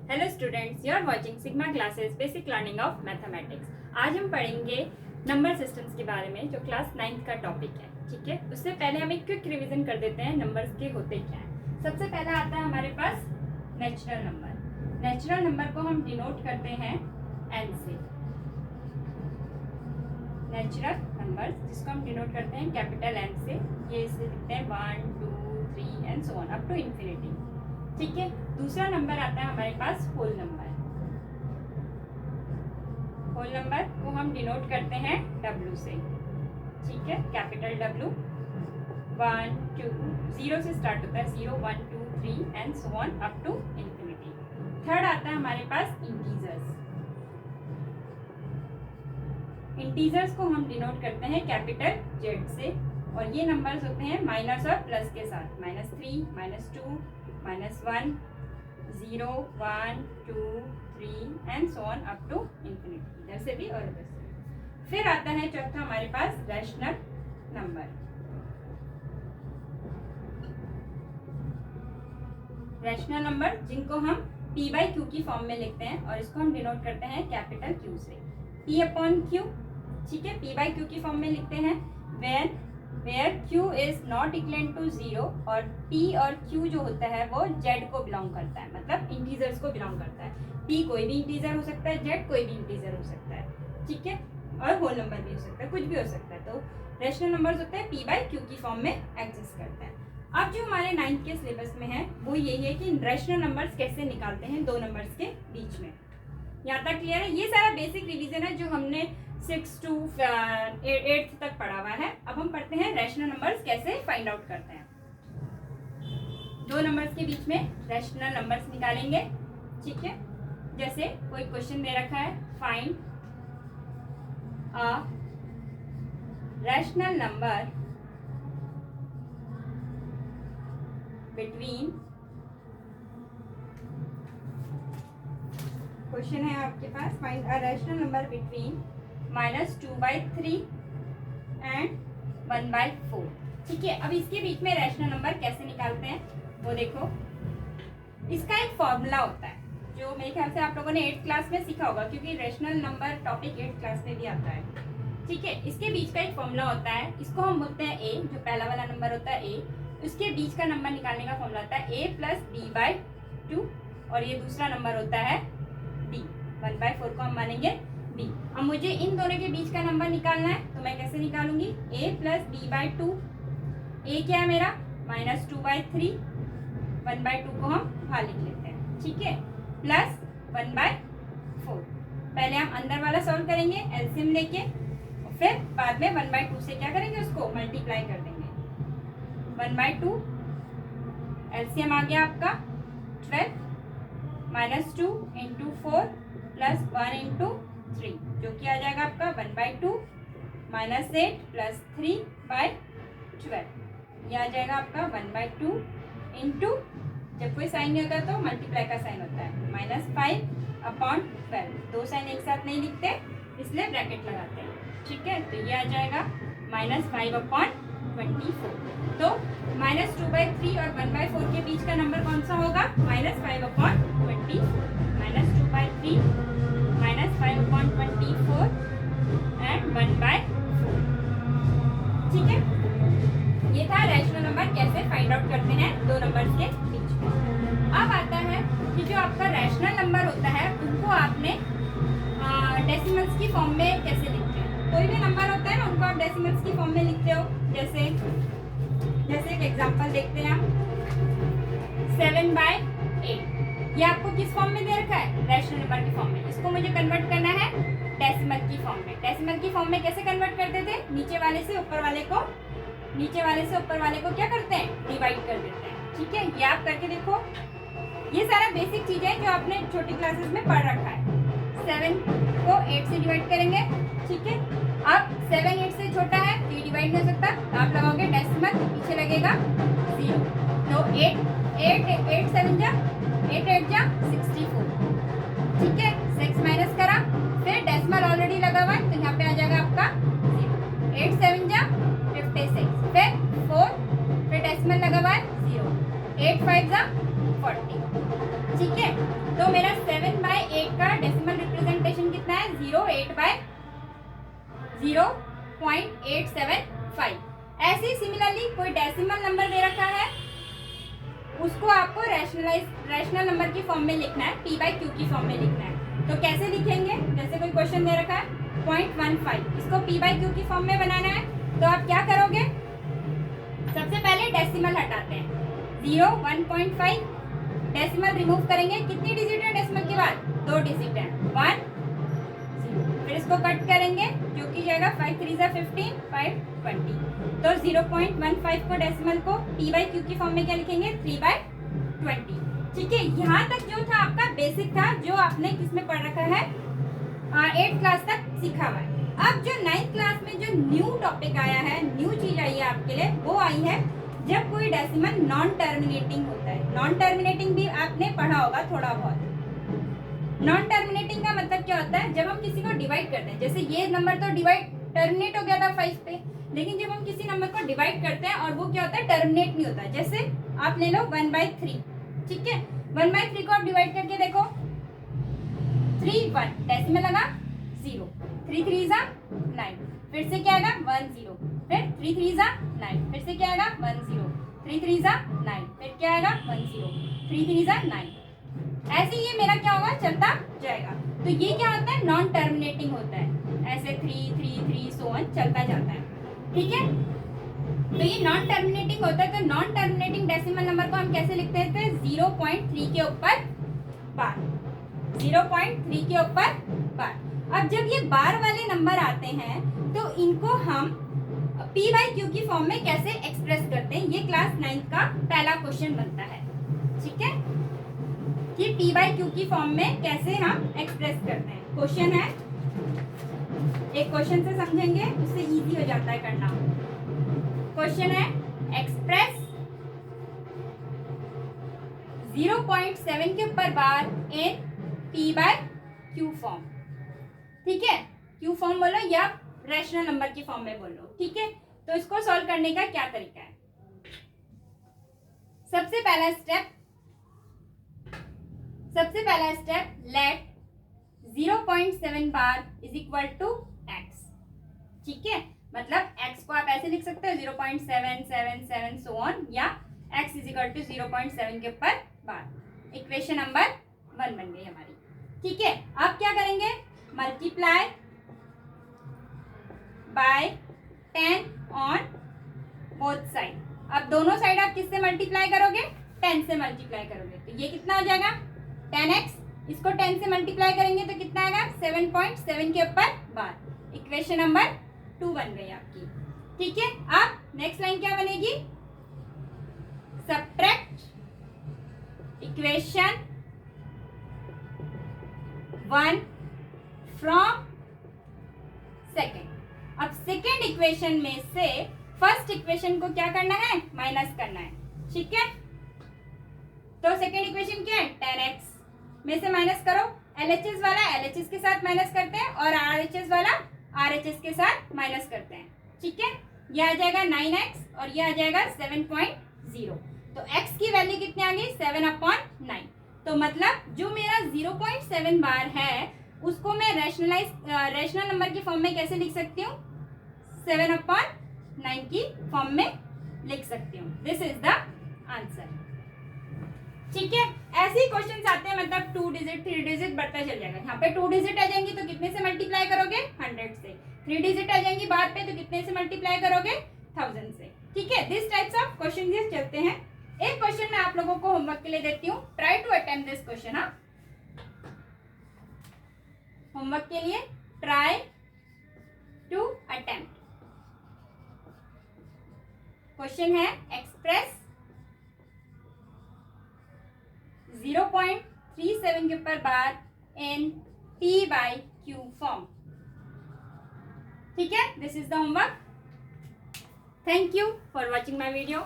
Hello students, you are watching Sigma classes basic learning of mathematics. आज हम पढ़ेंगे number systems के बारे में, जो क्लास 9th का टॉपिक है। ठीक है, उससे पहले हम एक क्विक रिवीजन कर देते हैं नंबर्स के होते क्या हैं। सबसे पहला आता है हमारे पास नेचुरल नंबर। नेचुरल नंबर को हम डिनोट करते हैं एन से। नेचुरल नंबर जिसको हम डिनोट करते हैं कैपिटल एन से, ये इसे लिखते हैं 1 2 3 and so on up to infinity. ठीक है, दूसरा नंबर आता है हमारे पास होल नंबर। होल नंबर को हम डिनोट करते हैं W से। ठीक है, कैपिटल W। 1 2 0 से स्टार्ट होता है, 0 1 2 3 and so on up to infinity. Third आता है हमारे पास इंटीजर्स। इंटीजर्स को हम डिनोट करते हैं कैपिटल Z से, और ये नंबर्स होते हैं माइनस और प्लस के साथ, -3 -2 -1 0 1 2 3 and so on up to infinity, इधर से भी और उधर से। फिर आता है चौथा हमारे पास रैशनल नंबर। रैशनल नंबर जिनको हम P/Q की फॉर्म में लिखते हैं, और इसको हम डिनोट करते हैं कैपिटल Q से, P/Q। ठीक है, P/Q की फॉर्म में लिखते हैं when where Q is not equal to 0, और P और Q जो होता है वो Z को बिलोंग करता है, मतलब इंटीजर्स को बिलोंग करता है। P कोई भी इंटीजर हो सकता है, Z कोई भी इंटीजर हो सकता है। ठीक है, और होल नंबर भी हो सकता है, कुछ भी हो सकता है। तो रैशनल नंबर्स होते हैं P/Q की फॉर्म में एग्जिस्ट करते हैं। अब जो हमारे 9th के सिलेबस में है वो यही है कि रैशनल नंबर्स कैसे निकालते हैं दो नंबर्स के बीच में। यहाँ तक क्लियर है? ये सारा बेसिक रिवीजन है जो हमने 6 to 8th तक पढ़ा हुआ है। अब हम पढ़ते हैं रैशनल नंबर्स कैसे फाइंड आउट करते हैं। दो नंबर्स के बीच में रैशनल नंबर्स निकालेंगे। ठीक है, जैसे कोई क्वेश्चन दे रखा है, find a rational number between, question है आपके पास, find a rational number between -2/3 and 1/4। ठीक है, अब इसके बीच में रैशनल नंबर कैसे निकालते हैं वो देखो। इसका एक फॉर्मूला होता है जो मेरे ख्याल से आप लोगों ने 8th क्लास में सीखा होगा, क्योंकि rational number topic 8th class में भी आता है। ठीक है, इसके बीच का एक फॉर्मूला होता है, इसको हम बोलते हैं A, जो पहला वाला नंबर होता है A। उसके बीच का नंबर निकालने का फॉर्मूला होता है A + B/2, और ये दूसरा नंबर होता है D। 1/4 को हम मानेंगे B। अब मुझे इन दोनों के बीच का नंबर निकालना है, तो मैं कैसे निकालूंगी? A + B/2। A क्या है मेरा? -2/3। 1/2 को हम बाहर लिख लेते हैं। ठीक है, प्लस 1/4। पहले हम अंदर वाला सॉल्व करेंगे एलसीएम लेके, और फिर बाद में 1/2 से क्या करेंगे, उसको मल्टीप्लाई कर देंगे। 1/2 एलसीएम आ गया आपका 12, -2 × 4 + 1 × 3, जो कि आ जाएगा आपका 1/2 -8 + 3/12। ये आ जाएगा आपका 1/2 × जब कोई साइन नहीं होता तो मल्टीप्लाई का साइन होता है, -5/12। दो साइन एक साथ नहीं लिखते, इसलिए ब्रैकेट लगाते हैं। ठीक है, तो ये आ जाएगा -5/24। तो -2/3 और 1/4 के बीच का नंबर कौन सा होगा? -5/24। -2/3 -5/24 एंड 1/4। ठीक है, ये था रैशनल नंबर कैसे फाइंड आउट करते हैं दो नंबर्स के बीच में। अब आता है कि जो आपका रैशनल नंबर होता है उनको आपने डेसिमल्स की फॉर्म में कैसे लिखते हैं। कोई भी नंबर होता है ना, उनको आप डेसिमल्स की फॉर्म में लिखते हो। जैसे एक एग्जांपल देखते हैं हम, 7/8। ये आपको किस फॉर्म में दे रखा है? रैशनल नंबर की फॉर्म में। इसको मुझे कन्वर्ट करना है डेसिमल की फॉर्म में। डेसिमल की फॉर्म में कैसे कन्वर्ट करते थे? नीचे वाले से ऊपर वाले को क्या करते हैं? डिवाइड कर देते हैं। ठीक है, ये आप करके देखो। ये सारा बेसिक चीज है जो आपने छोटी क्लासेस में पढ़ रखा है। 7 को 8 से डिवाइड करेंगे। ठीक है, अब 7 8 से छोटा है तो ये डिवाइड नहीं हो सकता, तो आप लगाओगे डेसिमल, पीछे लगेगा 0। तो 8 7 जा 8 8 जा 64। ठीक है, 6 माइनस करा, फिर डेसिमल ऑलरेडी लगा हुआ है तो यहाँ पे आ जाएगा आपका 0। 8 7 जा 56, फिर 4, फिर डेसिमल लगा हुआ है 0। 8 5 जा 40। ठीक है, तो मेरा 7/8 का डेसिमल रिप्रेजेंटेशन कितना है? 0.875। ऐसे ही सिमिलरली कोई डेसिमल नंबर दे रखा है, उसको आपको रैशनल नंबर की फॉर्म में लिखना है, p/q की फॉर्म में लिखना है। तो कैसे लिखेंगे? जैसे कोई क्वेश्चन दे रखा है 0.15, इसको p/q की फॉर्म में बनाना है। तो आप क्या करोगे? सबसे पहले डेसिमल हटाते हैं, 0, 1.5, डेसिमल रिमूव करेंगे। कितनी डिजिट है डेसिमल के बाद? 2 डिजिट है, 1, 0। फिर इसको कट करेंगे, जो कि जाएगा 5 3 = 15, 5 20। तो 0.15 को डेसिमल को p/q की फॉर्म में क्या लिखेंगे? 3/20। ठीक है, यहाँ तक जो था आपका बेसिक था, जो आपने किसमें पढ़ रखा है, 8th क्लास तक सीखा हुआ है। अब जो 9th क्लास में जो न्यू टॉपिक आया है, न्यू चीज आई है आपके लिए, वो आई है जब कोई डेसिमल नॉन टर्मिनेटिंग होता है। नॉन टर्मिनेटिंग भी आपने पढ़ा होगा थोड़ा बहुत। नॉन टर्मिनेटिंग का मतलब क्या होता है? जब हम किसी को डिवाइड करते हैं, जैसे ये नंबर तो टर्मिनेट हो गया था 5 पे, लेकिन जब हम किसी नंबर को डिवाइड करते हैं और वो क्या होता है? टर्मिनेट नहीं होता है। जैसे आप ले लो 1/3, ठीक है, 1/3 को आप डिवाइड करके देखो, 3 1, डेसिमल लगा 0, 3 3 = 9, फिर से क्या आएगा? 1 0, फिर 3 3 = 9, फिर से क्या आएगा? 1 0, 3 3 = 9, फिर क्या आएगा? 1 0, 3 3 = 9। ऐसे ये मेरा क्या होगा? चलता जाएगा। तो ये क्या होता है? नॉन टर्मिनेटिंग होता है। ऐसे 3 3 3 so on चलता जाता है, ठीक है। तो ये नॉन टर्मिनेटिंग होता है। तो नॉन टर्मिनेटिंग डेसिमल नंबर को हम कैसे लिखते थे? 0.3 के ऊपर बार, 0.3 के ऊपर बार। अब जब ये बार वाले नंबर आते हैं तो इनको हम p/q की फॉर्म में कैसे एक्सप्रेस करते हैं, ये क्लास 9th का पहला क्वेश्चन बनता है, ठीक है, कि p/q की फॉर्म में कैसे हम एक्सप्रेस करते हैं। क्वेश्चन है, एक क्वेश्चन से समझेंगे, उससे इजी हो जाता है करना। क्वेश्चन है, एक्सप्रेस 0.7 के ऊपर बार इन p/q फॉर्म, ठीक है। q फॉर्म बोलो या रैशनल नंबर की फॉर्म में बोलो, ठीक है। तो इसको सॉल्व करने का क्या तरीका है? सबसे पहला step, let 0.7 bar is equal to x, ठीक है। मतलब x को आप ऐसे लिख सकते हो 0.777 so on, या x इज इक्वल टू 0.7 के ऊपर बार। इक्वेशन नंबर 1 बन गई हमारी, ठीक है। अब क्या करेंगे? Multiply by 10 on both side. अब दोनों साइड आप किससे मल्टीप्लाई करोगे? 10 से मल्टीप्लाई करोगे। तो ये कितना हो जाएगा? 10x। इसको 10 से मल्टीप्लाई करेंगे तो कितना आएगा? 7.7 के ऊपर बार। इक्वेशन नंबर 2 बन गई आपकी, ठीक है। अब नेक्स्ट लाइन क्या बनेगी? Subtract equation 1 from second. अब सेकेंड इक्वेशन में से फर्स्ट इक्वेशन को क्या करना है? माइनस करना है, ठीक है। तो सेकेंड इक्वेशन क्या है? 10x में से माइनस करो, LHS वाला LHS के साथ माइनस करते हैं और RHS वाला RHS के साथ माइनस करते हैं, ठीक है। ये आ जाएगा 9x और ये आ जाएगा 7.0। तो x की वैल्यू कितनी आ गई? 7/9। तो मतलब जो मेरा 0.7 बार है उसको मैं रैशनल नंबर की फॉर्म में कैसे लिख सकती हूँ? 7/9 की फॉर्म में लिख सकती हूँ। दिस इज द आंसर, ठीक है। ऐसे ही क्वेश्चन आते हैं, मतलब 2 डिजिट 3 डिजिट बढ़ता चल जाएगा। यहाँ पे 2 डिजिट आ जाएंगी तो कितने से मल्टीप्लाई करोगे? 100 से। 3 डिजिट आ जाएंगी बार पे तो कितने से मल्टीप्लाई करोगे? 1000 से, ठीक है। दिस टाइप्स ऑफ क्वेश्चन ये चलते हैं। एक क्वेश्चन मैं आप लोगों को होमवर्क के लिए देती हूँ, try to attempt this question. हाँ, होमवर्क के लिए ट्राई टू अटेम्प्ट। क्वेश्चन है, एक्सप्रेस 0.37 के ऊपर बार इन p/q फॉर्म, ठीक है। This is the homework. Thank you for watching my video.